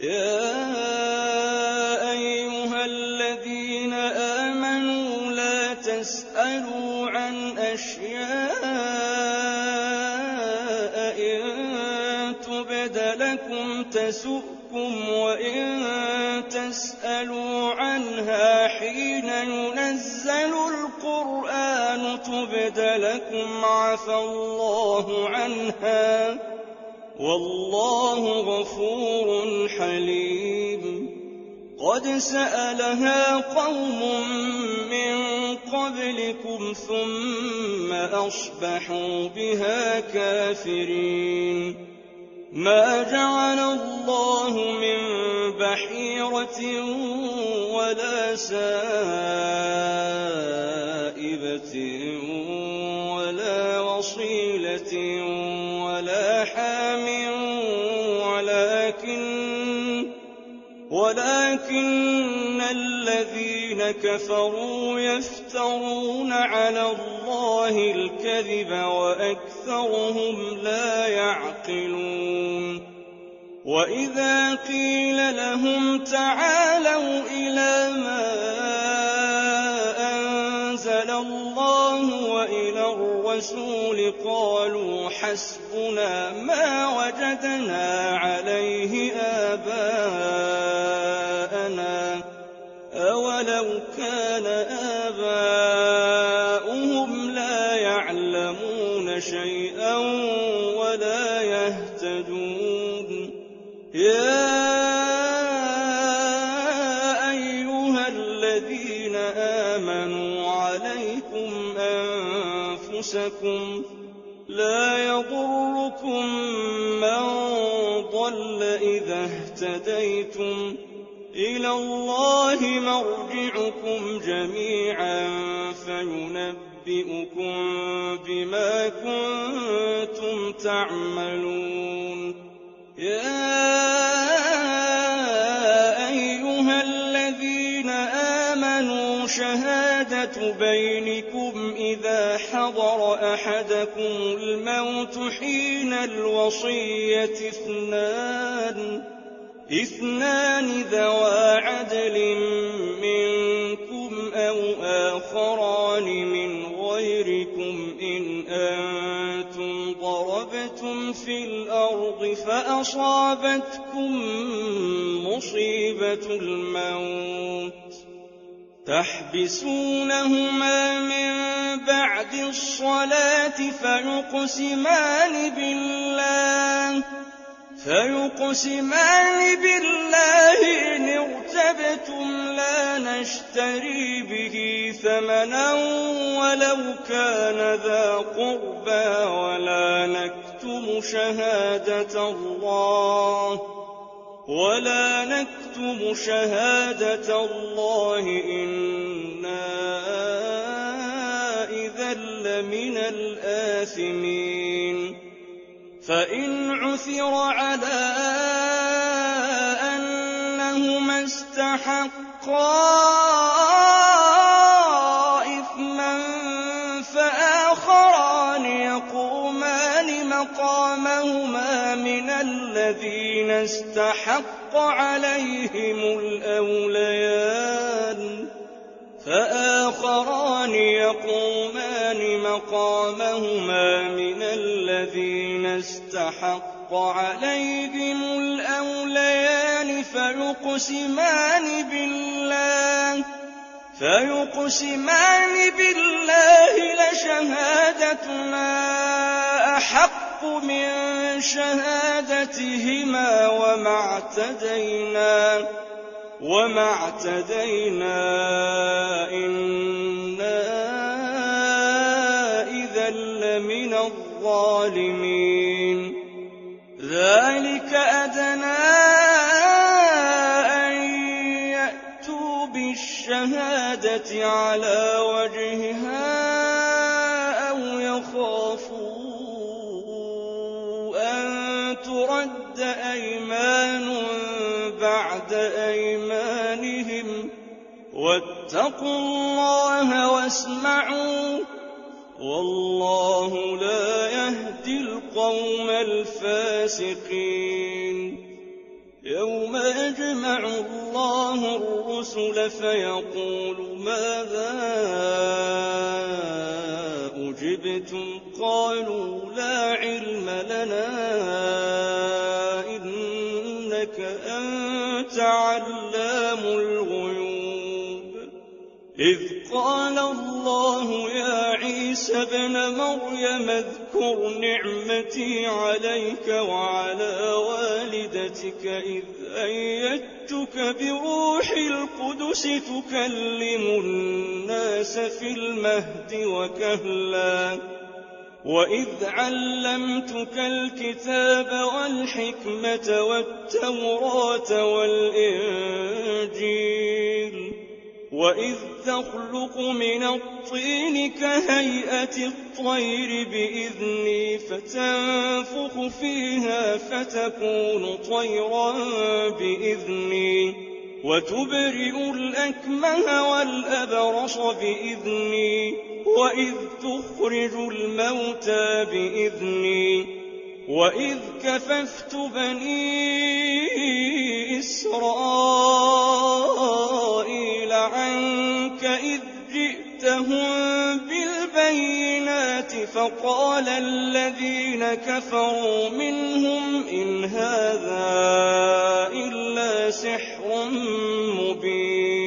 يَا أَيُّهَا الَّذِينَ آمَنُوا لَا تَسْأَلُوا عَنْ أَشْيَاءَ إِن تُبْدَ لَكُمْ تَسُؤْكُمْ وَإِن تَسْأَلُوا عَنْهَا حِينَ يُنَزَّلُ الْقُرْآنُ تُبْدَ لَكُمْ عَفَا اللَّهُ عَنْهَا ۗ وَاللَّهُ غَفُورٌ حَلِيمٌ. قَدْ سَأَلَهَا قَوْمٌ مِّن قَبْلِكُمْ ثُمَّ أَصْبَحُوا بِهَا كَافِرِينَ. مَا جَعَلَ اللَّهُ مِن بَحِيرَةٍ وَلَا سَائِبَةٍ وَلَا وَصِيلَةٍ وَلَا حَامٍ وَلَٰكِنَّ الَّذِينَ كَفَرُوا يَفْتَرُونَ عَلَى اللَّهِ الْكَذِبَ وَأَكْثَرُهُمْ لَا يَعْقِلُونَ. وَإِذَا قِيلَ لَهُمْ تَعَالَوْا إِلَىٰ مَا أَنزَلَ اللَّهُ وَإِلَى الرَّسُولِ قَالُوا حَسْبُنَا مَا وَجَدْنَا عَلَيْهِ آبَاءَنَا ۚ أَوَلَوْ كَانَ آبَاؤُهُمْ لَا يَعْلَمُونَ شَيْئًا وَلَا يَهْتَدُونَ. يَا أَيُّهَا الَّذِينَ آمَنُوا عَلَيْكُمْ أَنفُسَكُمْ لَا يَضُرُّكُم مَّن ضَلَّ إِذَا اهْتَدَيْتُمْ ۚ إِلَى اللَّهِ مَرْجِعُكُمْ جَمِيعًا فَيُنَبِّئُكُم بِمَا كُنتُمْ تَعْمَلُونَ. يَا أَيُّهَا الَّذِينَ آمَنُوا شَهَادَةُ بَيْنِكُمْ إِذَا حَضَرَ أَحَدَكُمُ الْمَوْتُ حِينَ الْوَصِيَّةِ اثْنَانِ ذَوَا عَدْلٍ مِّنكُمْ أَوْ آخَرَانِ مِنْ غَيْرِكُمْ إِنْ أَنتُمْ ضَرَبْتُمْ فِي الْأَرْضِ فَأَصَابَتْكُم مُّصِيبَةُ الْمَوْتِ تَحْبِسُونَهُمَا مِن بَعْدِ الصَّلَاةِ فَيُقْسِمَانِ بِاللَّهِ إِنِ ارْتَبْتُمْ لَا نَشْتَرِي بِهِ ثَمَنًا وَلَوْ كَانَ ذَا قُرْبَىٰ وَلَا نَكْتُمُ شَهَادَةَ اللَّهِ إِنَّا إِذًا لَّمِنَ الْآثِمِينَ. فَإِنْ عُثِرَ عَلَىٰ أَنَّهُمَا اسْتَحَقَّا إِثْمًا فَآخَرَانِ يَقُومَانِ مَقَامَهُمَا مِنَ الَّذِينَ اسْتَحَقَّ عَلَيْهِمُ الْأَوْلَيَانِ فيقسمان بالله لشهادتنا أحق من شهادتهما وما اعتدينا إنا إذا لمن الظالمين. ذلك أدنى أن يأتوا بالشهادة على وجهها أو يخافوا أن ترد أيمان بعد أيمانهم واتقوا الله واسمعوا والله لا يهدي القوم الفاسقين. يوم يجمع الله الرسل فيقول ماذا أجبتم قالوا لا علم لنا إنك أنت علام الغيوب إذ قال الله يا عيسى ابن مريم اذكر نعمتي عليك وعلى والدتك إذ أيدتك بروح القدس تكلم الناس في المهد وكهلا وإذ علمتك الكتاب والحكمة والتوراة والإنجيل وإذ تخلق من الطين كهيئة الطير بإذني فتنفخ فيها فتكون طيرا بإذني وتبرئ الأكمه والأبرص بإذني وإذ تخرج الموتى بإذني وإذ كففت بني إسرائيل عنك إذ جئتهم بالبينات فقال الذين كفروا منهم إن هذا إلا سحر مبين